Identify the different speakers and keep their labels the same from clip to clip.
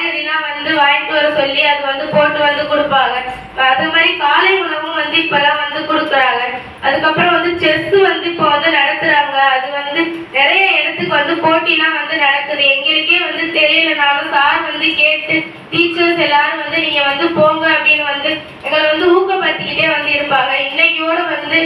Speaker 1: காய்கறிலாம் வந்து வாங்கிட்டு வர சொல்லி அது வந்து போட்டு வந்து கொடுப்பாங்க. அது மாதிரி காலை உணவும் வந்து இப்பெல்லாம் வந்து கொடுக்குறாங்க. அதுக்கப்புறம் வந்து செஸ் வந்து இப்போ வந்து நடத்துறாங்க. அது வந்து நிறைய இடத்துக்கு வந்து போட்டிலாம் வந்து நடக்குது. எங்களுக்கே வந்து தெரியலனாலும் சார் வந்து கேட்டு டீச்சர்ஸ் எல்லாரும் வந்து நீங்க வந்து போங்க அப்படின்னு வந்து எங்களை வந்து ஊக்கப்படுத்திக்கிட்டே வந்து இருப்பாங்க. இன்னைக்கோட வந்து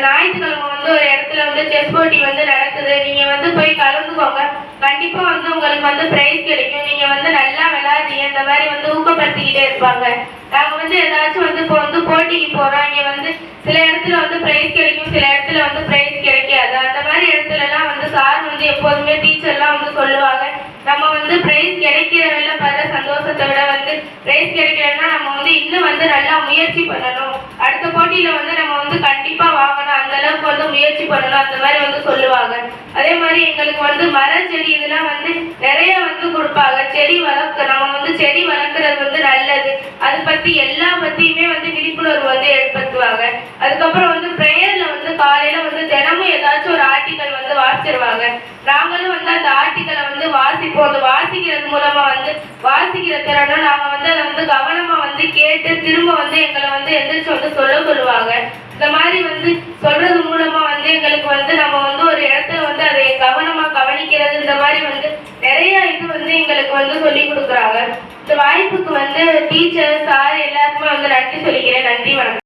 Speaker 1: ஞாயிற்றுக்கிழமை வந்து ஒரு இடத்துல வந்து செஸ் போட்டி வந்து நடக்குது. நீங்க வந்து போய் கலந்துக்கோங்க. கண்டிப்பா வந்து உங்களுக்கு வந்து பிரைஸ் கிடைக்கும். நீங்க வந்து நல்லா விளையாடுறீங்க இந்த மாதிரி வந்து ஊக்கப்படுத்திக்கிட்டே இருப்பாங்க. நாங்க வந்து ஏதாச்சும் வந்து இப்போ வந்து போட்டிக்கு போறோம். இங்க வந்து சில இடத்துல வந்து பிரைஸ் கிடைக்கும், சில இடத்துல வந்து பிரைஸ் கிடைக்காது. அந்த மாதிரி இடத்துல எல்லாம் வந்து சார் வந்து எப்போதுமே டீச்சர்லாம் வந்து சொல்லுவாங்க, நம்ம வந்து பிரைஸ் கிடைக்கிறவங்கள படுற சந்தோஷத்தை விட வந்து பிரைஸ் கிடைக்கலன்னா நம்ம வந்து இன்னும் வந்து நல்லா முயற்சி பண்ணணும். அடுத்த போட்டியில வந்து நம்ம வந்து கண்டிப்பா வாங்கணும், அந்த அளவுக்கு வந்து முயற்சி பண்ணணும், அந்த மாதிரி வந்து சொல்லுவாங்க. அதே மாதிரி எங்களுக்கு வந்து மர செடி இதெல்லாம் வந்து நிறைய வந்து கொடுப்பாங்க. செடி வளர்க்க நம்ம வந்து செடி வளர்க்குறது வந்து நல்லது. அதை பத்தி எல்லா பத்தியுமே வந்து விழிப்புணர்வு வந்து ஏற்படுத்துவாங்க. அதுக்கப்புறம் வந்து பிரேயர்ல வந்து காலையில வந்து தினமும் ஏதாச்சும் ஒரு ஆர்டிக்கல் வந்து வாசிச்சிருவாங்க. நாங்களும் வந்து அந்த ஆர்டிக்கலை வந்து வாசிப்போம். அந்த வாசிக்கிறது மூலமா வந்து வாசிக்கிற திறனும் நாங்க வந்து அதை வந்து கவனமா வந்து கேட்டு திரும்ப வந்து எங்களை வந்து எந்திரிச்சு வந்து சொல்லுவாங்க. இந்த மாதிரி வந்து சொல்றது மூலமா வந்து எங்களுக்கு வந்து நம்ம வந்து ஒரு இடத்துல வந்து அதை கவனமா கவனிக்கிறது இந்த மாதிரி வந்து நிறைய இது வந்து எங்களுக்கு வந்து சொல்லி கொடுக்குறாங்க. இந்த வாய்ப்புக்கு வந்து டீச்சர் சார் எல்லாருக்குமே வந்து நன்றி சொல்லிக்கிறேன். நன்றி, வணக்கம்.